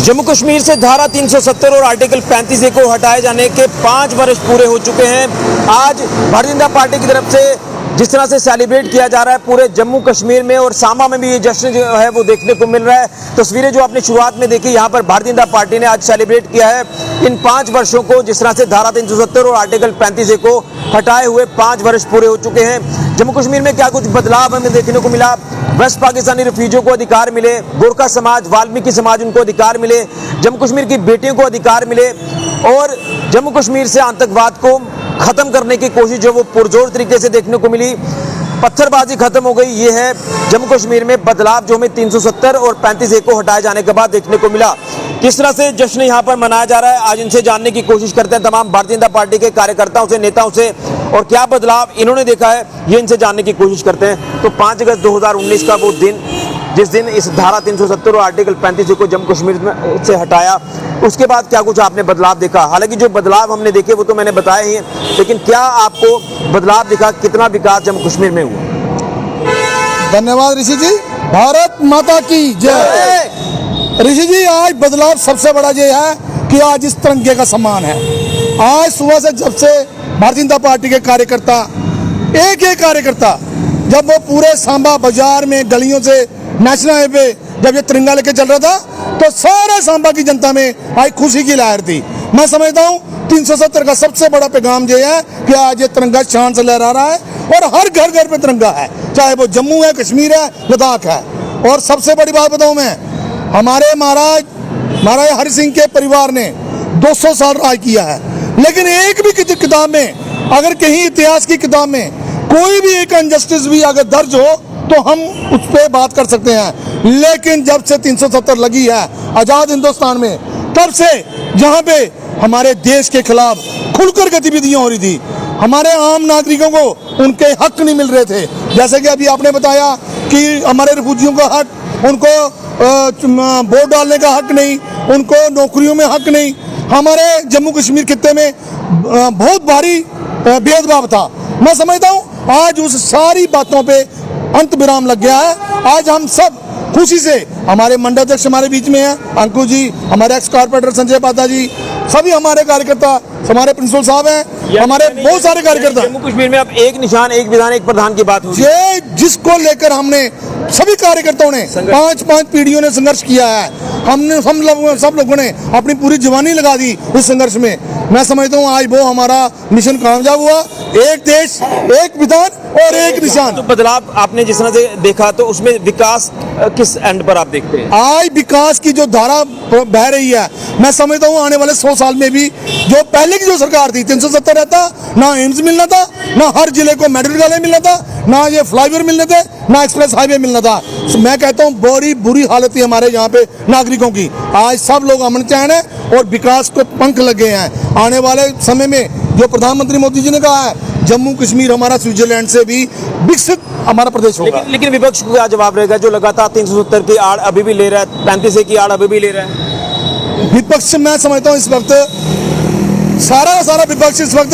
जम्मू कश्मीर से धारा 370 और आर्टिकल 35A को हटाए जाने के 5 वर्ष पूरे हो चुके हैं। आज भारतीय जनता पार्टी की तरफ से जिस तरह से सेलिब्रेट किया जा रहा है पूरे जम्मू कश्मीर में और सांबा में भी ये जश्न जो है वो देखने को मिल रहा है। तस्वीरें जो आपने शुरुआत में देखी, यहाँ पर भारतीय जनता पार्टी ने आज सेलिब्रेट किया है इन 5 वर्षों को, जिस तरह से धारा 370 और आर्टिकल 35A को हटाए हुए 5 वर्ष पूरे हो चुके हैं। जम्मू कश्मीर में क्या कुछ बदलाव हमें देखने को मिला, वेस्ट पाकिस्तानी रिफ्यूजियों को अधिकार मिले, गोरखा समाज, वाल्मीकि समाज, उनको अधिकार मिले, जम्मू कश्मीर की बेटियों को अधिकार मिले और जम्मू कश्मीर से आतंकवाद को खत्म करने की कोशिश जो वो पुरजोर तरीके से देखने को मिली, पत्थरबाजी खत्म हो गई। ये है जम्मू कश्मीर में बदलाव जो हमें 370 और 35A को हटाए जाने के बाद देखने को मिला। किस तरह से जश्न यहाँ पर मनाया जा रहा है, आज इनसे जानने की कोशिश करते हैं तमाम भारतीय जनता पार्टी के कार्यकर्ताओं से, नेताओं से, और क्या बदलाव इन्होंने देखा है ये इनसे जानने की कोशिश करते हैं। तो 5 अगस्त 2019 का वो दिन जिस दिन इस धारा 370 और आर्टिकल 35A को जम्मू कश्मीर से हटाया, उसके बाद क्या कुछ आपने बदलाव देखा? हालांकि जो बदलाव हमने देखे वो तो मैंने बताया ही है, लेकिन क्या आपको बदलाव दिखा, कितना विकास जम्मू कश्मीर में हुआ? धन्यवाद ऋषि जी, भारत माता की जय। ऋषि जी, आज बदलाव सबसे बड़ा ये है कि आज इस तिरंगे का सम्मान है। आज सुबह से जब से भारतीय जनता पार्टी के कार्यकर्ता, एक एक कार्यकर्ता, जब वो पूरे सांबा बाजार में गलियों से नेशनल हाईवे जब ये तिरंगा लेके चल रहा था तो सारे सांबा की जनता में आज खुशी की लहर थी। मैं समझता हूँ 370 का सबसे बड़ा पैगाम ये है कि आज ये तिरंगा शान से लहरा रहा है और हर घर घर पे तिरंगा है, चाहे वो जम्मू है, कश्मीर है, लद्दाख है। और सबसे बड़ी बात बताऊँ मैं, हमारे महाराज हरि सिंह के परिवार ने 200 साल राज किया है, लेकिन एक भी किताब में, अगर कहीं इतिहास की किताब में कोई भी एक अनजस्टिस भी अगर दर्ज हो तो हम उस पर बात कर सकते हैं। लेकिन जब से 370 लगी है आज़ाद हिंदुस्तान में, तब से जहाँ पे हमारे देश के खिलाफ खुलकर गतिविधियाँ हो रही थी, हमारे आम नागरिकों को उनके हक नहीं मिल रहे थे। जैसे कि अभी आपने बताया कि हमारे रिफ्यूजियों का हक, उनको वोट डालने का हक नहीं, उनको नौकरियों में हक नहीं। हमारे जम्मू कश्मीर खित्ते में बहुत भारी भेदभाव था। मैं समझता हूँ आज उस सारी बातों पे अंत विराम लग गया है। आज हम सब खुशी से, हमारे मंडल अध्यक्ष हमारे बीच में हैं, अंकुर जी, हमारे एक्स कारपोरेटर संजय पाता जी, सभी हमारे कार्यकर्ता, हमारे प्रिंसिपल साहब हैं, हमारे बहुत सारे कार्यकर्ता। जम्मू कश्मीर में अब एक निशान, एक विधान, एक प्रधान की बात हुई ये जिसको लेकर हमने सभी कार्यकर्ताओं ने 5 पीढ़ियों ने संघर्ष किया है। हमने सब लोगों ने अपनी पूरी जवानी लगा दी इस संघर्ष में। मैं समझता हूँ आज वो हमारा मिशन कामयाब हुआ। एक देश, एक विधान और एक निशान। तो बदलाव आपने जिस तरह से देखा तो उसमें विकास किस एंड पर आप देखते हैं? आज विकास की जो धारा बह रही है, मैं समझता हूँ आने वाले 100 साल में भी जो पहले की जो सरकार थी 370 रहता, ना एम्स मिलना था, ना हर जिले को मेडिकल कॉलेज मिलना था, ना ये फ्लाईओवर मिलने थे, ना एक्सप्रेस हाईवे मिलना था। मैं कहता हूँ बड़ी बुरी हालत थी हमारे यहाँ पे नागरिकों की। आज सब लोग अमन चैन है और विकास को पंख लगे हैं। आने वाले समय में जो प्रधानमंत्री मोदी जी ने कहा है, जम्मू कश्मीर हमारा स्विट्जरलैंड से भी विकसित हमारा प्रदेश होगा। लेकिन विपक्ष को क्या जवाब रहेगा जो लगातार 370 की आड़ अभी भी ले रहा है, 35A की आड़ अभी भी ले रहा है? विपक्ष मैं समझता हूँ इस वक्त सारा विपक्ष इस वक्त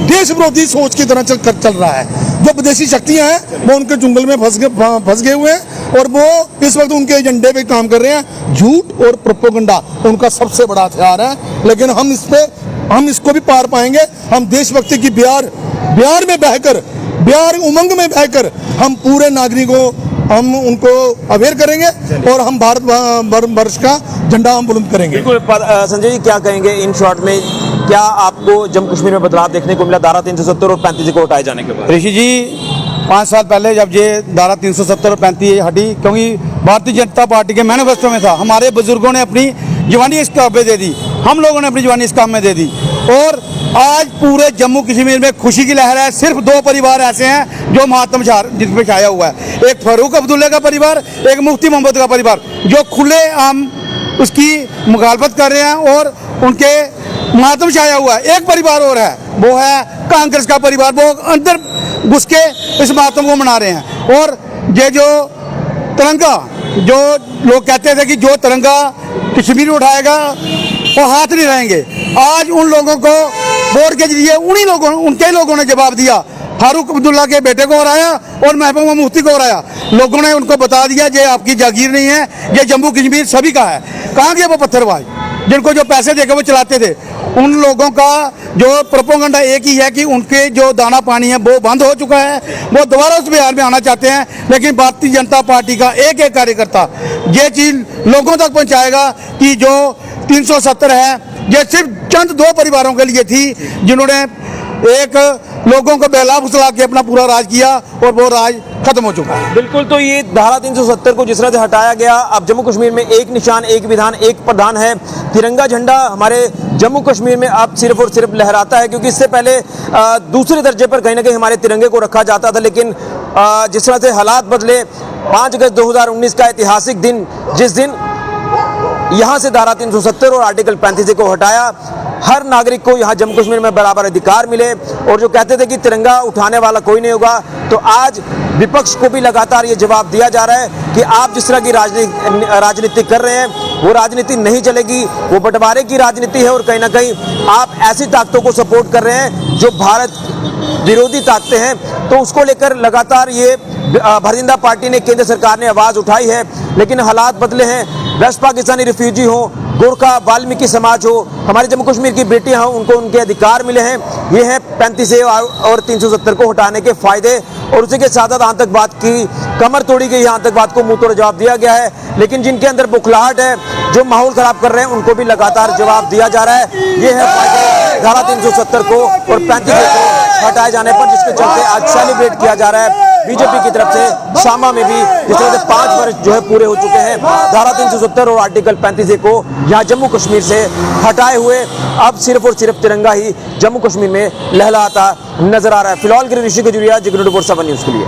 देश विरोधी सोच की तरह चल रहा है। जो विदेशी शक्तियां हैं वो उनके जंगल में फंस गए हुए हैं और वो इस वक्त उनके एजेंडे पे काम कर रहे हैं। झूठ और प्रोपेगेंडा उनका सबसे बड़ा हथियार है, लेकिन हम इसको भी पार पाएंगे। हम देशभक्ति की बिहार में बहकर, बिहार उमंग में बहकर हम पूरे नागरिकों हम उनको अवेयर करेंगे और हम भारत वर्ष का झंडा हम बुलंद करेंगे। बिल्कुल। संजय जी, क्या कहेंगे इन शॉर्ट में, क्या आपको जम्मू कश्मीर में बदलाव देखने को मिला धारा 370 और 35A को हटाए जाने के बाद? ऋषि जी, 5 साल पहले जब ये धारा 370 और 35A हटी, क्योंकि भारतीय जनता पार्टी के मैनिफेस्टो में था, हमारे बुजुर्गों ने अपनी जवानी इस काम में दे दी, हम लोगों ने अपनी जवानी इस काम में दे दी और आज पूरे जम्मू कश्मीर में खुशी की लहर है। सिर्फ 2 परिवार ऐसे हैं जो मातम जिस पे छाया हुआ है, एक फारूक अब्दुल्ला का परिवार, एक मुफ्ती मोहम्मद का परिवार, जो खुले आम उसकी मुखालफत कर रहे हैं और उनके मातम छाया हुआ है। एक परिवार और है, वो है कांग्रेस का परिवार, वो अंदर घुस के इस मातम को मना रहे हैं। और ये जो तिरंगा, जो लोग कहते थे कि जो तिरंगा कश्मीर उठाएगा वो हाथ नहीं रहेंगे, आज उन लोगों को वोट के जरिए उनके लोगों ने जवाब दिया। फारूक अब्दुल्ला के बेटे को हराया और महबूबा मुफ्ती को हराया। लोगों ने उनको बता दिया ये आपकी जागीर नहीं है, ये जम्मू कश्मीर सभी का है। कहाँ गए वो पत्थरबाज जिनको जो पैसे देकर वो चलाते थे? उन लोगों का जो प्रोपोगंडा एक ही है कि उनके जो दाना पानी है वो बंद हो चुका है, वो दोबारा उस बिहार में आना चाहते हैं। लेकिन भारतीय जनता पार्टी का एक एक कार्यकर्ता ये चीज़ लोगों तक पहुंचाएगा कि जो 370 है ये सिर्फ चंद 2 परिवारों के लिए थी जिन्होंने एक लोगों को बहला फुसला के अपना पूरा राज किया और वो राज खत्म हो चुका है। बिल्कुल, तो ये धारा 370 को जिस तरह से हटाया गया, अब जम्मू कश्मीर में एक निशान, एक विधान, एक प्रधान है। तिरंगा झंडा हमारे जम्मू कश्मीर में अब सिर्फ और सिर्फ लहराता है, क्योंकि इससे पहले दूसरे दर्जे पर कहीं ना कहीं हमारे तिरंगे को रखा जाता था। लेकिन जिस तरह से हालात बदले, 5 अगस्त 2019 का ऐतिहासिक दिन, जिस दिन यहाँ से धारा 370 और आर्टिकल 35 को हटाया, हर नागरिक को यहाँ जम्मू कश्मीर में बराबर अधिकार मिले, और जो कहते थे कि तिरंगा उठाने वाला कोई नहीं होगा, तो आज विपक्ष को भी लगातार ये जवाब दिया जा रहा है कि आप जिस तरह की राजनीति कर रहे हैं वो राजनीति नहीं चलेगी, वो बंटवारे की राजनीति है, और कहीं ना कहीं आप ऐसी ताकतों को सपोर्ट कर रहे हैं जो भारत विरोधी ताकतें हैं। तो उसको लेकर लगातार ये भारतीय जनता पार्टी ने, केंद्र सरकार ने आवाज उठाई है। लेकिन हालात बदले हैं, वेस्ट पाकिस्तानी रिफ्यूजी हो, गोरखा वाल्मीकि समाज हो, हमारे जम्मू कश्मीर की बेटियां हों, उनको उनके अधिकार मिले हैं। ये है 35 और 370 को हटाने के फायदे, और उसी के साथ साथ आतंकवाद की कमर तोड़ी गई है, आतंकवाद को मुंह तोड़ जवाब दिया गया है। लेकिन जिनके अंदर बुखलाहट है, जो माहौल खराब कर रहे हैं, उनको भी लगातार जवाब दिया जा रहा है। ये है फायदे धारा 370 को और 35 को हटाए जाने पर, जिसके चलते आज सेलिब्रेट किया जा रहा है बीजेपी की तरफ से। सामा में भी जिस तरह से 5 वर्ष जो है पूरे हो चुके हैं धारा 370 और आर्टिकल 35 को यहाँ जम्मू कश्मीर से हटाए हुए, अब सिर्फ और सिर्फ तिरंगा ही जम्मू कश्मीर में लहलाता नजर आ रहा है। फिलहाल के लिए ऋषि कजुरिया, जिग्नू रिपोर्ट 7 न्यूज के लिए।